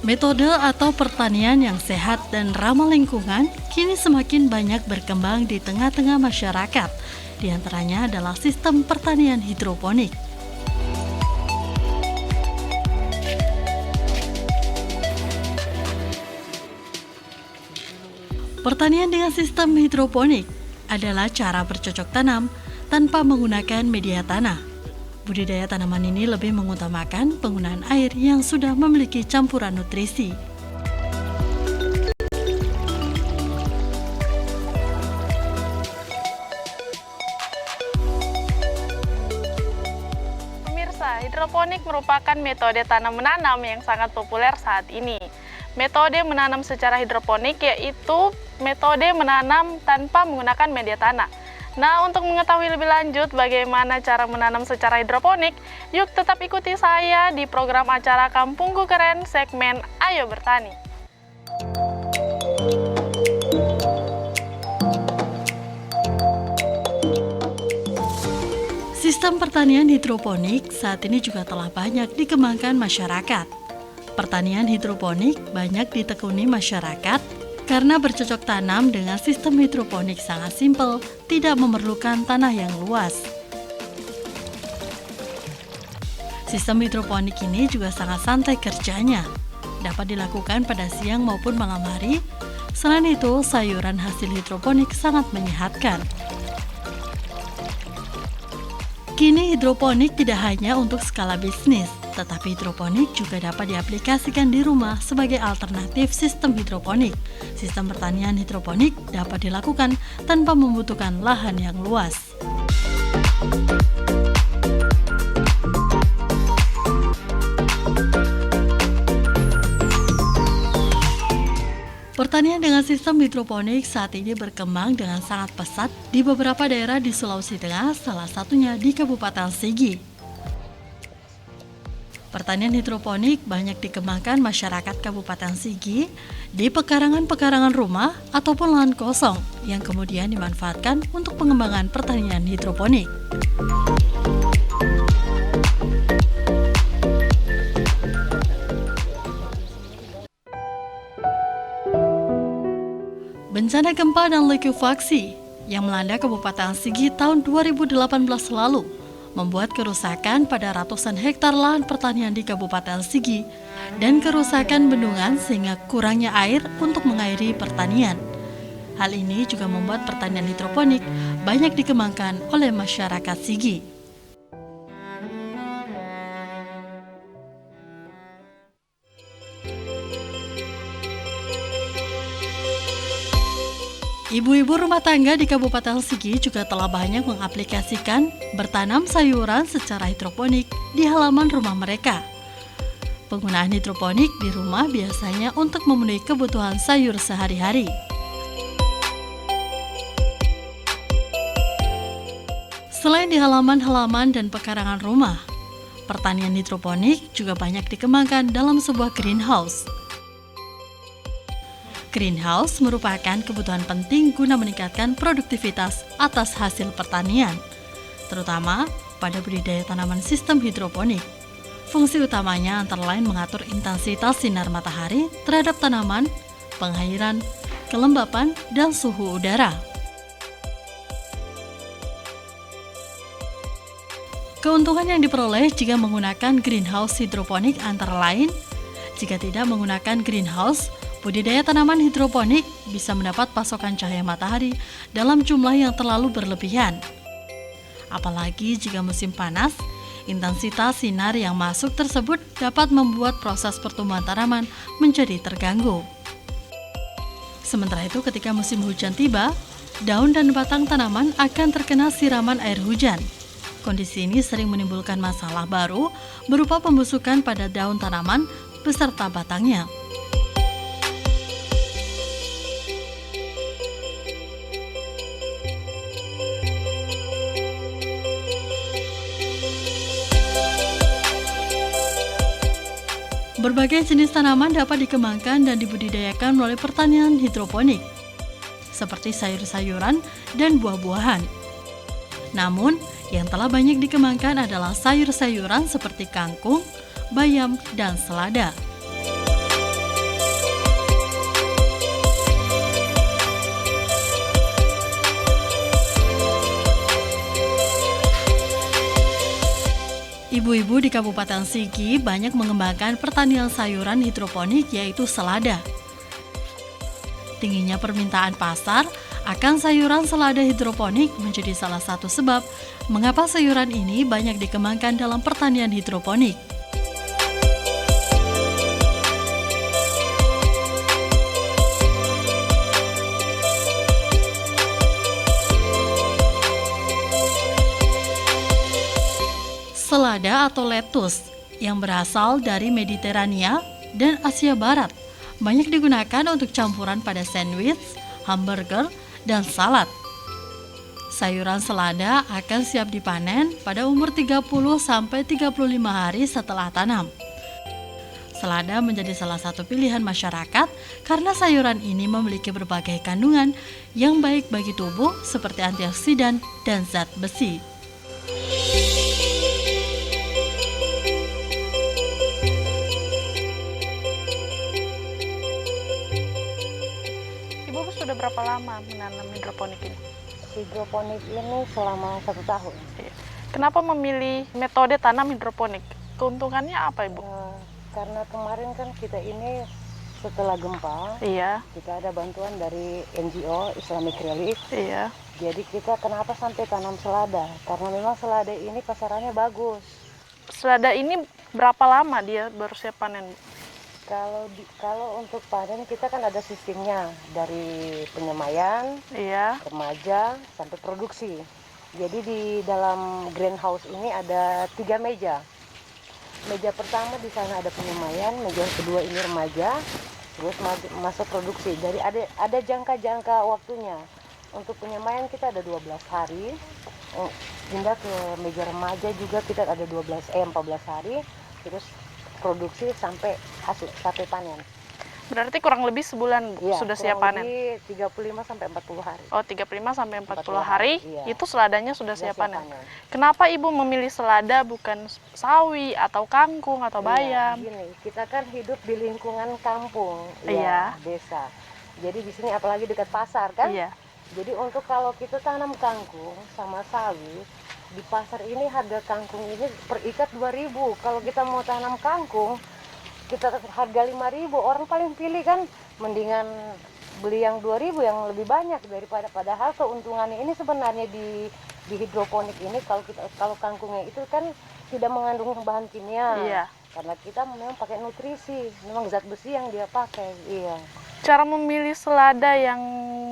Metode atau pertanian yang sehat dan ramah lingkungan kini semakin banyak berkembang di tengah-tengah masyarakat. Di antaranya adalah sistem pertanian hidroponik. Pertanian dengan sistem hidroponik adalah cara bercocok tanam tanpa menggunakan media tanah. Budidaya tanaman ini lebih mengutamakan penggunaan air yang sudah memiliki campuran nutrisi. Pemirsa, hidroponik merupakan metode tanam menanam yang sangat populer saat ini. Metode menanam secara hidroponik yaitu metode menanam tanpa menggunakan media tanah. Nah, untuk mengetahui lebih lanjut bagaimana cara menanam secara hidroponik, yuk tetap ikuti saya di program acara Kampungku Keren segmen Ayo Bertani. Sistem pertanian hidroponik saat ini juga telah banyak dikembangkan masyarakat. Pertanian hidroponik banyak ditekuni masyarakat karena bercocok tanam dengan sistem hidroponik sangat simpel, tidak memerlukan tanah yang luas. Sistem hidroponik ini juga sangat santai kerjanya, dapat dilakukan pada siang maupun malam hari. Selain itu, sayuran hasil hidroponik sangat menyehatkan. Kini hidroponik tidak hanya untuk skala bisnis, tetapi hidroponik juga dapat diaplikasikan di rumah sebagai alternatif sistem hidroponik. Sistem pertanian hidroponik dapat dilakukan tanpa membutuhkan lahan yang luas. Pertanian dengan sistem hidroponik saat ini berkembang dengan sangat pesat di beberapa daerah di Sulawesi Tengah, salah satunya di Kabupaten Sigi. Pertanian hidroponik banyak dikembangkan masyarakat Kabupaten Sigi di pekarangan-pekarangan rumah ataupun lahan kosong yang kemudian dimanfaatkan untuk pengembangan pertanian hidroponik. Bencana gempa dan likuifaksi yang melanda Kabupaten Sigi tahun 2018 lalu membuat kerusakan pada ratusan hektar lahan pertanian di Kabupaten Sigi dan kerusakan bendungan sehingga kurangnya air untuk mengairi pertanian. Hal ini juga membuat pertanian hidroponik banyak dikembangkan oleh masyarakat Sigi. Ibu-ibu rumah tangga di Kabupaten Sigi juga telah banyak mengaplikasikan bertanam sayuran secara hidroponik di halaman rumah mereka. Penggunaan hidroponik di rumah biasanya untuk memenuhi kebutuhan sayur sehari-hari. Selain di halaman-halaman dan pekarangan rumah, pertanian hidroponik juga banyak dikembangkan dalam sebuah greenhouse. Greenhouse merupakan kebutuhan penting guna meningkatkan produktivitas atas hasil pertanian, terutama pada budidaya tanaman sistem hidroponik. Fungsi utamanya antara lain mengatur intensitas sinar matahari terhadap tanaman, pengairan, kelembapan, dan suhu udara. Keuntungan yang diperoleh jika menggunakan greenhouse hidroponik antara lain, jika tidak menggunakan greenhouse, budidaya tanaman hidroponik bisa mendapat pasokan cahaya matahari dalam jumlah yang terlalu berlebihan. Apalagi jika musim panas, intensitas sinar yang masuk tersebut dapat membuat proses pertumbuhan tanaman menjadi terganggu. Sementara itu, ketika musim hujan tiba, daun dan batang tanaman akan terkena siraman air hujan. Kondisi ini sering menimbulkan masalah baru berupa pembusukan pada daun tanaman beserta batangnya. Berbagai jenis tanaman dapat dikembangkan dan dibudidayakan melalui pertanian hidroponik, seperti sayur-sayuran dan buah-buahan. Namun, yang telah banyak dikembangkan adalah sayur-sayuran seperti kangkung, bayam, dan selada. Ibu-ibu di Kabupaten Sigi banyak mengembangkan pertanian sayuran hidroponik yaitu selada. Tingginya permintaan pasar akan sayuran selada hidroponik menjadi salah satu sebab mengapa sayuran ini banyak dikembangkan dalam pertanian hidroponik. Selada atau lettuce yang berasal dari Mediterania dan Asia Barat banyak digunakan untuk campuran pada sandwich, hamburger, dan salad. Sayuran selada akan siap dipanen pada umur 30-35 hari setelah tanam. Selada menjadi salah satu pilihan masyarakat karena sayuran ini memiliki berbagai kandungan yang baik bagi tubuh seperti antioksidan dan zat besi. Ibu sudah berapa lama menanam hidroponik ini? Hidroponik ini selama 1 tahun. Iya. Kenapa memilih metode tanam hidroponik? Keuntungannya apa, Ibu? Karena kemarin kan kita ini setelah gempa, Iya, kita ada bantuan dari NGO Islamic Relief. iya. Jadi kita kenapa sampai tanam selada? Karena memang selada ini pasarannya bagus. Selada ini berapa lama dia baru siap panen, Bu? Kalau untuk panen kita kan ada sistemnya dari penyemaian, Iya, remaja sampai produksi. Jadi di dalam greenhouse ini ada 3 meja. Meja pertama di sana ada penyemaian, meja kedua ini remaja, terus masuk produksi. Jadi ada jangka waktunya. Untuk penyemaian kita ada 12 hari. Pindah ke meja remaja juga kita ada 14 hari. Terus produksi sampai panen. berarti kurang lebih sebulan Bu, Iya, sudah siap kurang panen. lebih 35 sampai 40 hari. Oh, 35 sampai 40 40 hari, hari, iya. itu seladanya sudah Sudah siap panen. Kenapa Ibu memilih selada bukan sawi atau kangkung atau bayam? Iya, gini, kita kan hidup di lingkungan kampung, Iya. desa. Jadi di sini apalagi dekat pasar kan? Iya. Jadi untuk kalau kita tanam kangkung sama sawi, di pasar ini harga kangkung ini per ikat 2.000. Kalau kita mau tanam kangkung, kita harga 5.000. Orang paling pilih kan mendingan beli yang 2.000 yang lebih banyak daripada, padahal keuntungannya ini sebenarnya di hidroponik ini kalau kangkungnya itu kan tidak mengandung bahan kimia. Iya. Karena kita memang pakai nutrisi, memang zat besi yang dia pakai. Iya. Cara memilih selada yang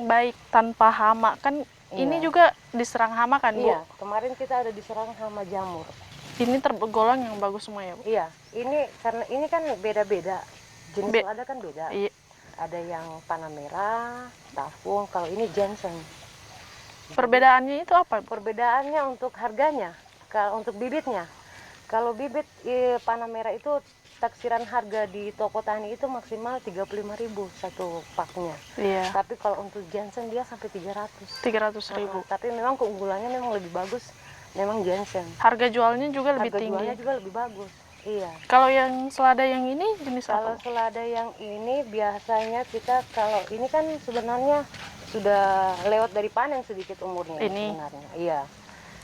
baik tanpa hama kan ini Iya. juga diserang hama kan, Bu? Iya, kemarin kita ada diserang hama jamur. Ini tergolong yang bagus semua ya, Bu? Iya, ini karena ini kan beda-beda. Jenis selada kan beda. Iya. Ada yang panah merah, tafung, kalau ini ginseng. Perbedaannya itu apa, Bu? Perbedaannya untuk harganya, kalau untuk bibitnya. Kalau bibit panah merah itu taksiran harga di toko tani itu maksimal 35.000 satu paknya. Iya. Tapi kalau untuk ginseng dia sampai 300. 300.000. Tapi memang keunggulannya memang lebih bagus, memang ginseng. Harga jualnya juga lebih Harga tinggi. jualnya juga lebih bagus. Iya. Kalau yang selada yang ini jenis Kalau apa? selada yang ini biasanya kita kalau ini kan sebenarnya sudah lewat dari panen sedikit umurnya Ini? sebenarnya. Iya.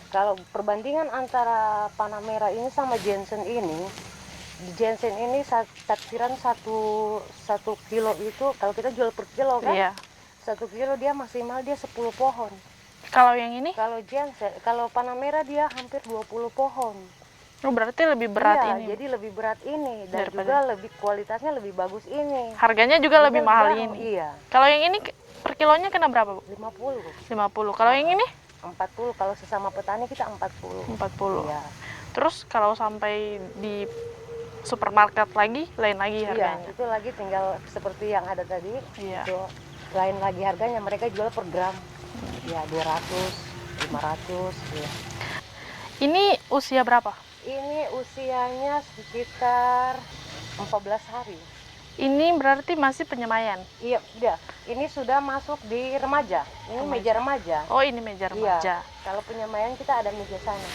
Kalau perbandingan antara panah merah ini sama ginseng ini, di ginseng ini taksiran satu kilo itu kalau kita jual per kilo kan? Iya. 1 kilo dia maksimal dia 10 pohon. Kalau yang ini? Kalau ginseng, kalau panah merah dia hampir 20 pohon. Oh, berarti lebih berat Iya, ini. jadi lebih berat ini dan Daripada- juga lebih kualitasnya lebih bagus ini. Harganya juga lebih Juga mahal jarang, ini. Iya, Kalau yang ini per kilonya kena berapa, Bu? 50, 50. Kalau yang ini? 40 kalau sesama petani kita 40. 40. Iya. Terus kalau sampai di supermarket lagi, lain lagi Iya, harganya. itu lagi tinggal seperti yang ada tadi. Iya. Itu lain lagi harganya, mereka jual per gram. Ya, 200, 500, ya. Ini usia berapa? Ini usianya sekitar 14 hari. Ini berarti masih penyemaian. Iya, udah. Ini sudah masuk di remaja. Ini Remaja. meja remaja. Oh, ini meja remaja. Iya. Kalau penyemaian kita ada meja sana.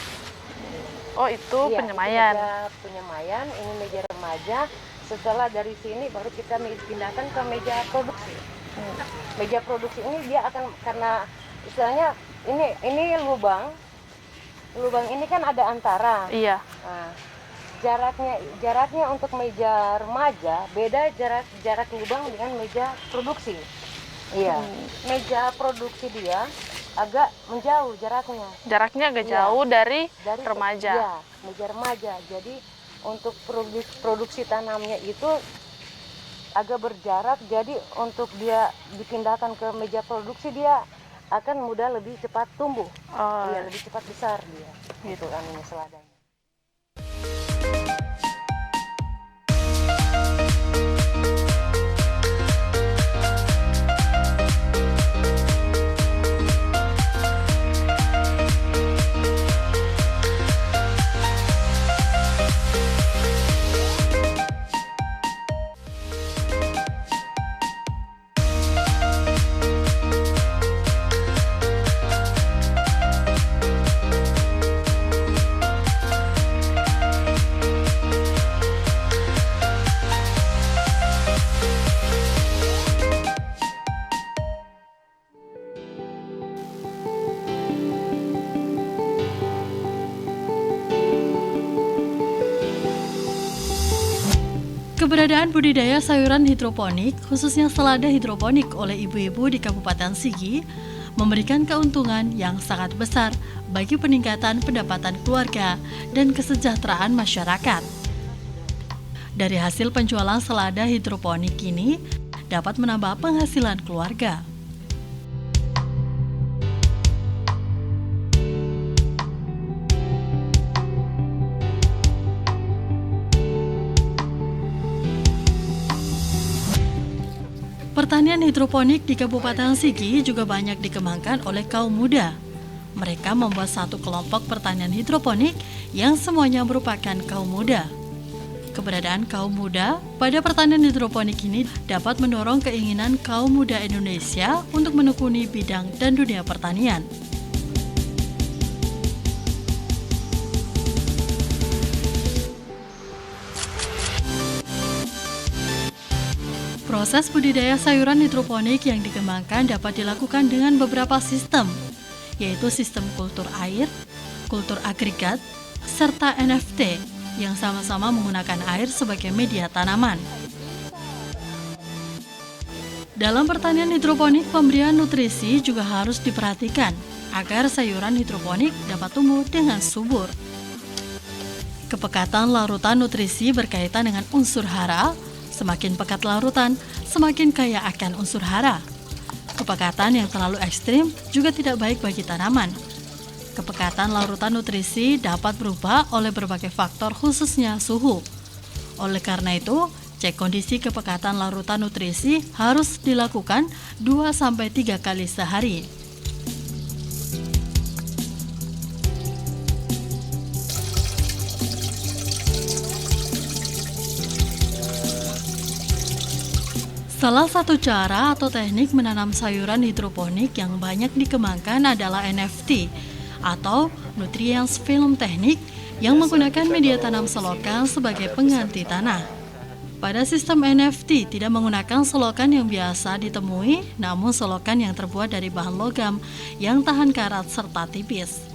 Oh, itu Iya, penyemaian. itu meja penyemaian, ini meja remaja. Setelah dari sini baru kita pindahkan ke meja produksi. Meja produksi ini dia akan karena istilahnya ini lubang. lubang ini kan ada antara. Iya. Nah, jaraknya untuk meja remaja beda jarak lubang dengan meja produksi. Iya. Meja produksi dia agak menjauh jaraknya. Jaraknya agak Iya. jauh dari remaja. Iya, meja remaja. Jadi untuk produksi tanamnya itu agak berjarak. Jadi untuk dia dipindahkan ke meja produksi dia akan mudah lebih cepat tumbuh. Oh, Iya, lebih cepat besar dia. gitu. Itu anunya seladanya. Keberadaan budidaya sayuran hidroponik, khususnya selada hidroponik oleh ibu-ibu di Kabupaten Sigi, memberikan keuntungan yang sangat besar bagi peningkatan pendapatan keluarga dan kesejahteraan masyarakat. Dari hasil penjualan selada hidroponik ini, dapat menambah penghasilan keluarga. Pertanian hidroponik di Kabupaten Sigi juga banyak dikembangkan oleh kaum muda. Mereka membuat satu kelompok pertanian hidroponik yang semuanya merupakan kaum muda. Keberadaan kaum muda pada pertanian hidroponik ini dapat mendorong keinginan kaum muda Indonesia untuk menekuni bidang dan dunia pertanian. Proses budidaya sayuran hidroponik yang dikembangkan dapat dilakukan dengan beberapa sistem, yaitu sistem kultur air, kultur agregat, serta NFT yang sama-sama menggunakan air sebagai media tanaman. Dalam pertanian hidroponik, pemberian nutrisi juga harus diperhatikan agar sayuran hidroponik dapat tumbuh dengan subur. Kepekatan larutan nutrisi berkaitan dengan unsur hara. Semakin pekat larutan, semakin kaya akan unsur hara. Kepekatan yang terlalu ekstrim juga tidak baik bagi tanaman. Kepekatan larutan nutrisi dapat berubah oleh berbagai faktor khususnya suhu. Oleh karena itu, cek kondisi kepekatan larutan nutrisi harus dilakukan 2-3 kali sehari. Salah satu cara atau teknik menanam sayuran hidroponik yang banyak dikembangkan adalah NFT atau Nutrients Film Technique yang menggunakan media tanam selokan sebagai pengganti tanah. Pada sistem NFT tidak menggunakan selokan yang biasa ditemui, namun selokan yang terbuat dari bahan logam yang tahan karat serta tipis.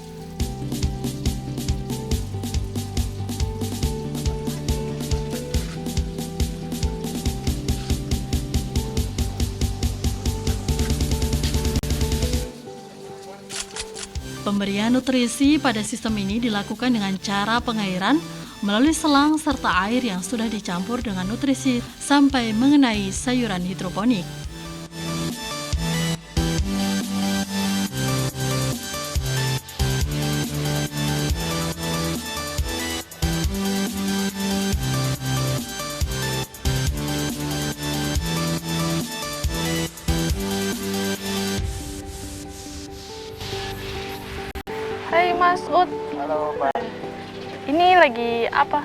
Pemberian nutrisi pada sistem ini dilakukan dengan cara pengairan melalui selang serta air yang sudah dicampur dengan nutrisi sampai mengenai sayuran hidroponik. Hai Mas Ut, Halo Pak, ini lagi apa?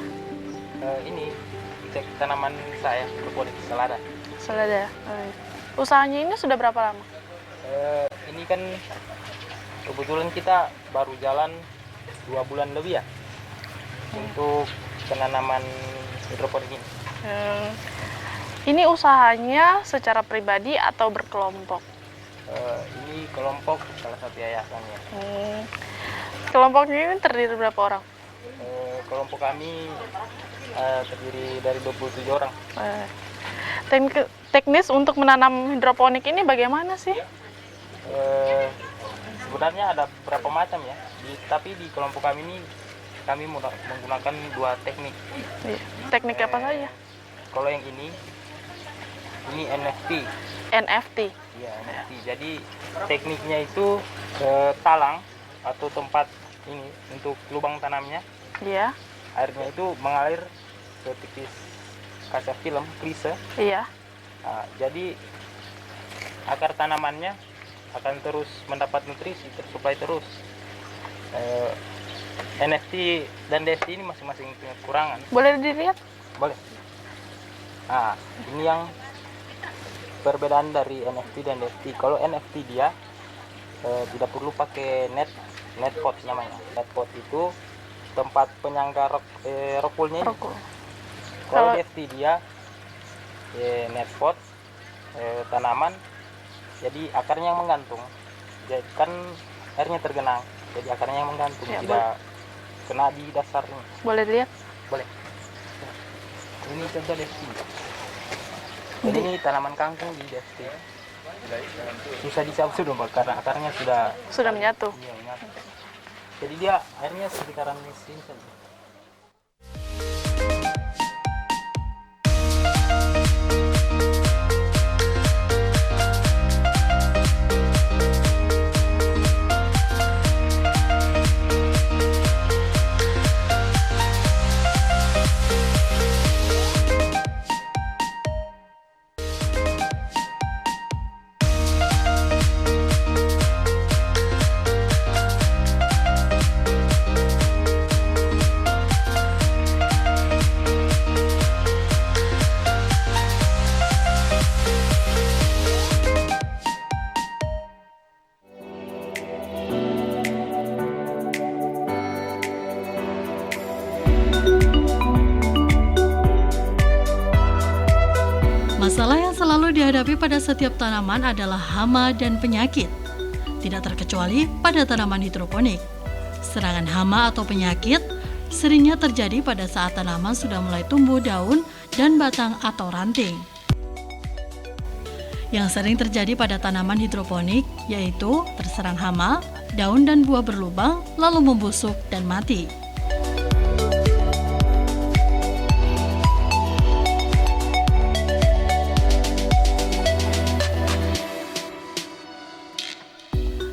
ini cek tanaman saya hidroponik selada. Selada. Usahanya ini sudah berapa lama? Ini kan kebetulan kita baru jalan 2 bulan lebih ya untuk penanaman hidroponik ini. Ini usahanya secara pribadi atau berkelompok? Ini kelompok salah satu yayasannya. Kelompoknya ini terdiri berapa orang? Kelompok kami terdiri dari 27 orang. Teknis untuk menanam hidroponik ini bagaimana sih? Sebenarnya ada beberapa macam ya, tapi di kelompok kami ini kami menggunakan 2 teknik. Teknik apa saja? Kalau yang ini NFT. NFT. Iya, NFT. Jadi tekniknya itu talang atau tempat ini untuk lubang tanamnya. Iya. Airnya itu mengalir ke tipis kaca film, klise. Iya. Nah, jadi akar tanamannya akan terus mendapat nutrisi supaya terus. NFT dan DST ini masing-masing punya kekurangan. Boleh dilihat? Boleh. Nah, ini yang perbedaan dari NFT dan DST. Kalau NFT dia tidak perlu pakai net pot namanya. Net pot itu tempat penyangga rokulnya ini. Kalau DST dia net pot tanaman, jadi akarnya yang menggantung. Jadi kan airnya tergenang, jadi akarnya yang menggantung, ya, tidak kena di dasarnya. Boleh dilihat? Boleh. Ini contoh DST. Jadi ini tanaman kangkung di DST. Susah dicabut dong, karena akarnya sudah menyatu. Iya, menyatu. Jadi dia airnya sekitaran sini saja. Masalah yang selalu dihadapi pada setiap tanaman adalah hama dan penyakit. Tidak terkecuali pada tanaman hidroponik. Serangan hama atau penyakit seringnya terjadi pada saat tanaman sudah mulai tumbuh daun dan batang atau ranting. Yang sering terjadi pada tanaman hidroponik yaitu terserang hama, daun dan buah berlubang, lalu membusuk dan mati.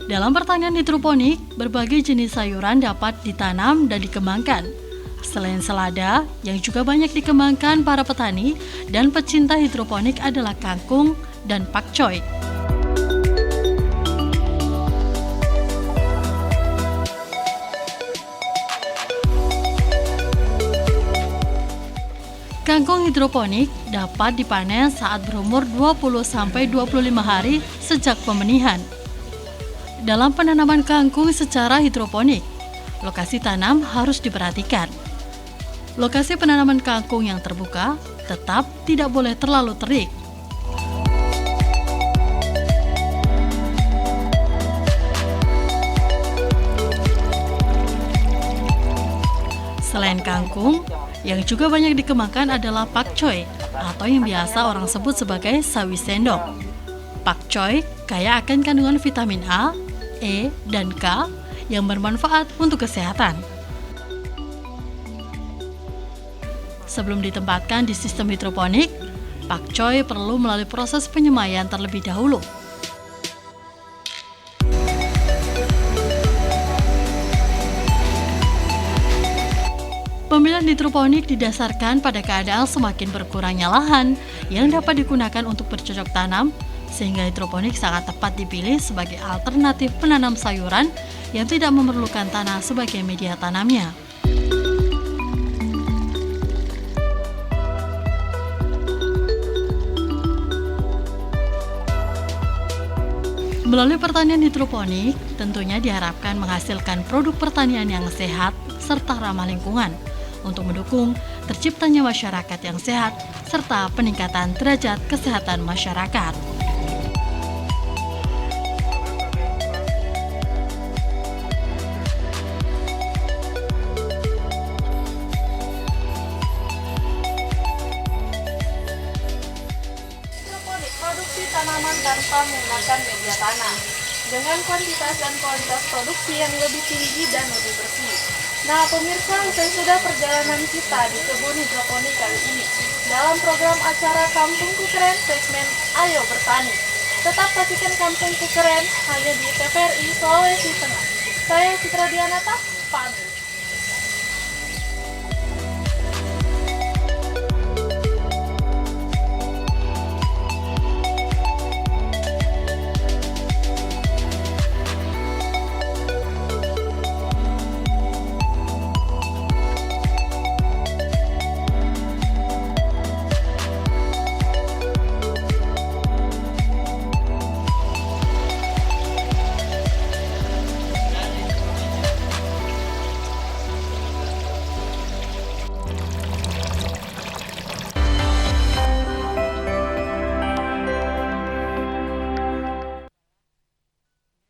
Dalam pertanian hidroponik, berbagai jenis sayuran dapat ditanam dan dikembangkan. Selain selada, yang juga banyak dikembangkan para petani dan pecinta hidroponik adalah kangkung dan pakcoy. Kangkung hidroponik dapat dipanen saat berumur 20-25 hari sejak pembenihan. Dalam penanaman kangkung secara hidroponik, lokasi tanam harus diperhatikan. Lokasi penanaman kangkung yang terbuka tetap tidak boleh terlalu terik. Selain kangkung, yang juga banyak dikembangkan adalah pakcoy atau yang biasa orang sebut sebagai sawi sendok. Pakcoy kaya akan kandungan vitamin A, E, dan K yang bermanfaat untuk kesehatan. Sebelum ditempatkan di sistem hidroponik, pakcoy perlu melalui proses penyemaian terlebih dahulu. Pemilihan hidroponik didasarkan pada keadaan semakin berkurangnya lahan yang dapat digunakan untuk bercocok tanam, sehingga hidroponik sangat tepat dipilih sebagai alternatif penanam sayuran yang tidak memerlukan tanah sebagai media tanamnya. Melalui pertanian hidroponik, tentunya diharapkan menghasilkan produk pertanian yang sehat serta ramah lingkungan untuk mendukung terciptanya masyarakat yang sehat serta peningkatan derajat kesehatan masyarakat. tanaman tanpa menggunakan media tanah, dengan kuantitas dan kualitas produksi yang lebih tinggi dan lebih bersih. Nah pemirsa, usai sudah perjalanan kita di kebun hidroponik kali ini dalam program acara Kampungku Keren segmen Ayo Bertani. Tetap saksikan Kampungku Keren hanya di TVRI Sulawesi Tengah. Saya Citra Dianata.